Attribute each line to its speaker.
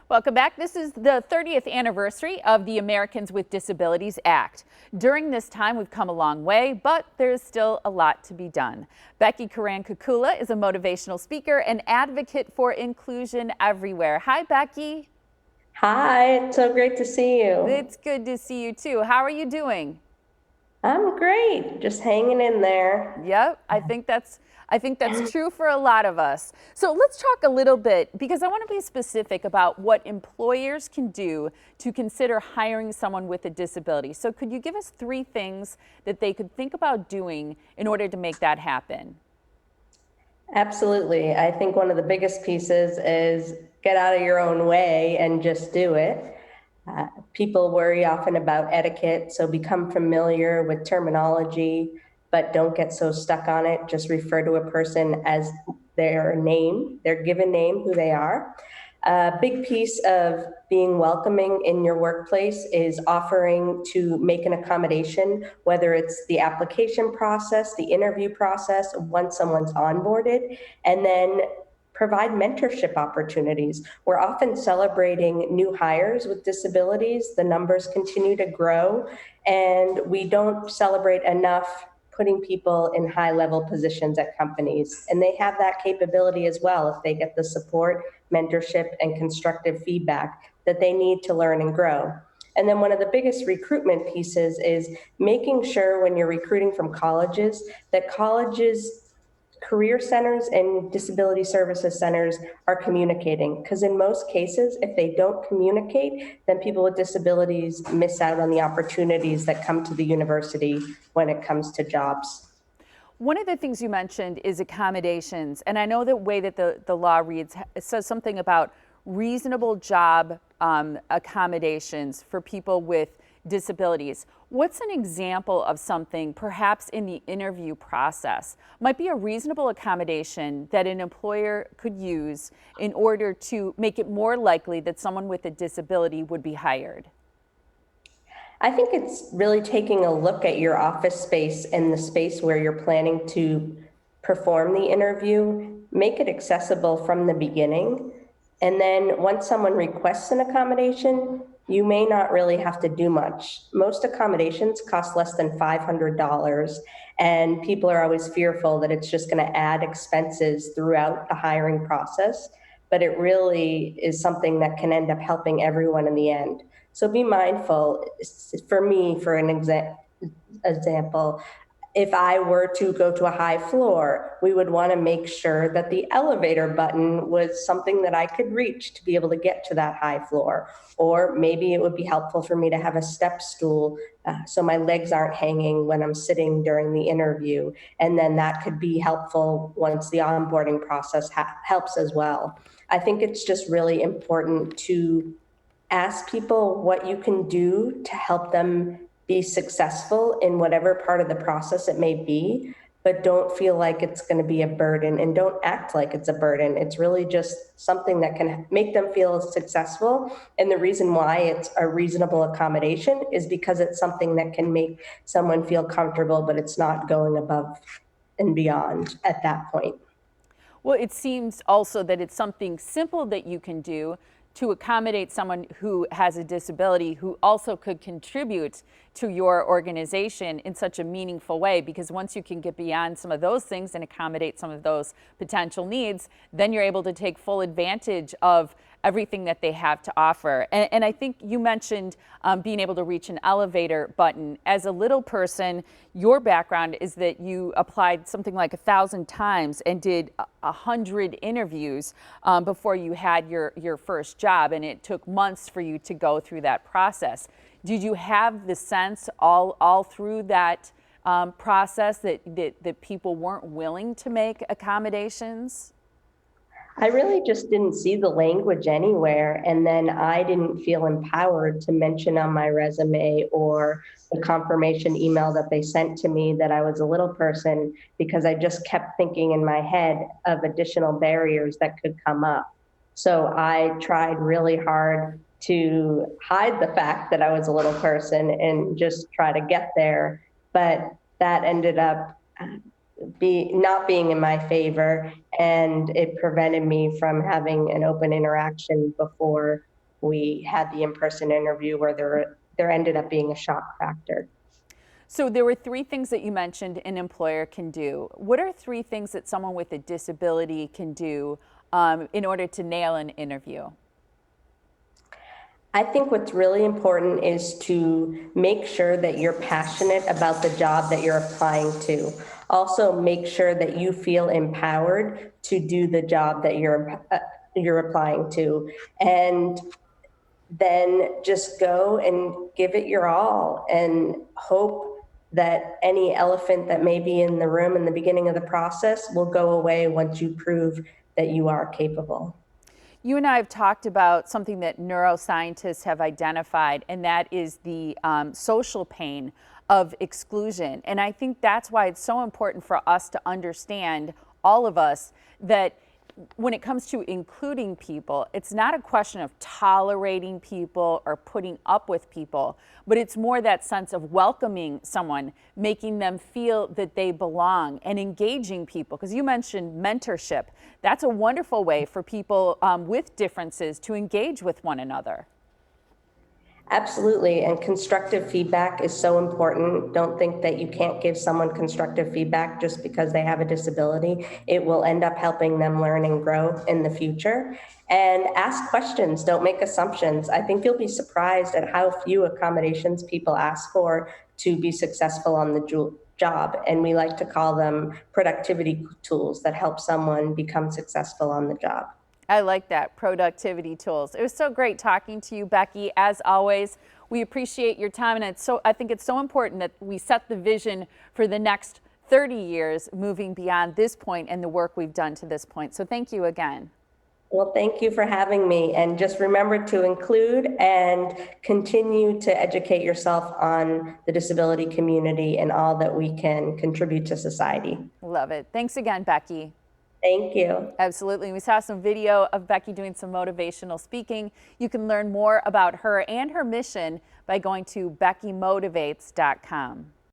Speaker 1: Welcome back. This is the 30th anniversary of the Americans with Disabilities Act. During this time, we've come a long way, but there's still a lot to be done. Becky Curran Kekula is a motivational speaker and advocate for inclusion everywhere. Hi, Becky.
Speaker 2: Hi, it's so great to see you.
Speaker 1: It's good to see you too. How are you doing?
Speaker 2: I'm great, just hanging in there.
Speaker 1: Yep, I think that's true for a lot of us. So let's talk a little bit, because I want to be specific about what employers can do to consider hiring someone with a disability. So could you give us 3 things that they could think about doing in order to make that happen?
Speaker 2: Absolutely. I think one of the biggest pieces is get out of your own way and just do it. People worry often about etiquette, so become familiar with terminology, but don't get so stuck on it. Just refer to a person as their name, their given name, who they are. A big piece of being welcoming in your workplace is offering to make an accommodation, whether it's the application process, the interview process, once someone's onboarded, and then provide mentorship opportunities. We're often celebrating new hires with disabilities. The numbers continue to grow, and we don't celebrate enough putting people in high level positions at companies. And they have that capability as well if they get the support, mentorship, and constructive feedback that they need to learn and grow. And then one of the biggest recruitment pieces is making sure when you're recruiting from colleges that colleges, career centers and disability services centers are communicating, because in most cases if they don't communicate, then people with disabilities miss out on the opportunities that come to the university when it comes to jobs.
Speaker 1: One of the things you mentioned is accommodations. And I know the way that the law reads, it says something about reasonable job accommodations for people with disabilities. What's an example of something, perhaps in the interview process, might be a reasonable accommodation that an employer could use in order to make it more likely that someone with a disability would be hired?
Speaker 2: I think it's really taking a look at your office space and the space where you're planning to perform the interview, make it accessible from the beginning. And then once someone requests an accommodation, you may not really have to do much. Most accommodations cost less than $500, and people are always fearful that it's just going to add expenses throughout the hiring process. But it really is something that can end up helping everyone in the end. So be mindful. For me, for an example, if I were to go to a high floor, we would want to make sure that the elevator button was something that I could reach to be able to get to that high floor. Or maybe it would be helpful for me to have a step stool so my legs aren't hanging when I'm sitting during the interview. And then that could be helpful once the onboarding process helps as well. I think it's just really important to ask people what you can do to help them be successful in whatever part of the process it may be, but don't feel like it's going to be a burden and don't act like it's a burden. It's really just something that can make them feel successful. And the reason why it's a reasonable accommodation is because it's something that can make someone feel comfortable, but it's not going above and beyond at that point.
Speaker 1: Well, it seems also that it's something simple that you can do to accommodate someone who has a disability who also could contribute to your organization in such a meaningful way. Because once you can get beyond some of those things and accommodate some of those potential needs, then you're able to take full advantage of everything that they have to offer. And I think you mentioned being able to reach an elevator button. As a little person, your background is that you applied something like 1,000 times and did 100 interviews before you had your first job, and it took months for you to go through that process. Did you have the sense all through that process that people weren't willing to make accommodations?
Speaker 2: I really just didn't see the language anywhere. And then I didn't feel empowered to mention on my resume or the confirmation email that they sent to me that I was a little person, because I just kept thinking in my head of additional barriers that could come up. So I tried really hard to hide the fact that I was a little person and just try to get there. But that ended up not being in my favor, and it prevented me from having an open interaction before we had the in-person interview where there ended up being a shock factor.
Speaker 1: So there were three things that you mentioned an employer can do. What are three things that someone with a disability can do in order to nail an interview?
Speaker 2: I think what's really important is to make sure that you're passionate about the job that you're applying to. Also, make sure that you feel empowered to do the job that you're applying to, and then just go and give it your all and hope that any elephant that may be in the room in the beginning of the process will go away once you prove that you are capable.
Speaker 1: You and I have talked about something that neuroscientists have identified, and that is the social pain of exclusion. And I think that's why it's so important for us to understand, all of us, that when it comes to including people, it's not a question of tolerating people or putting up with people, but it's more that sense of welcoming someone, making them feel that they belong, and engaging people. Because you mentioned mentorship. That's a wonderful way for people with differences to engage with one another.
Speaker 2: Absolutely, and constructive feedback is so important. Don't think that you can't give someone constructive feedback just because they have a disability. It will end up helping them learn and grow in the future. And ask questions, don't make assumptions. I think you'll be surprised at how few accommodations people ask for to be successful on the job. And we like to call them productivity tools that help someone become successful on the job.
Speaker 1: I like that, productivity tools. It was so great talking to you, Becky. As always, we appreciate your time, and I think it's so important that we set the vision for the next 30 years moving beyond this point and the work we've done to this point. So thank you again.
Speaker 2: Well, thank you for having me. And just remember to include and continue to educate yourself on the disability community and all that we can contribute to society.
Speaker 1: Love it. Thanks again, Becky.
Speaker 2: Thank you.
Speaker 1: Absolutely. We saw some video of Becky doing some motivational speaking. You can learn more about her and her mission by going to beckymotivates.com.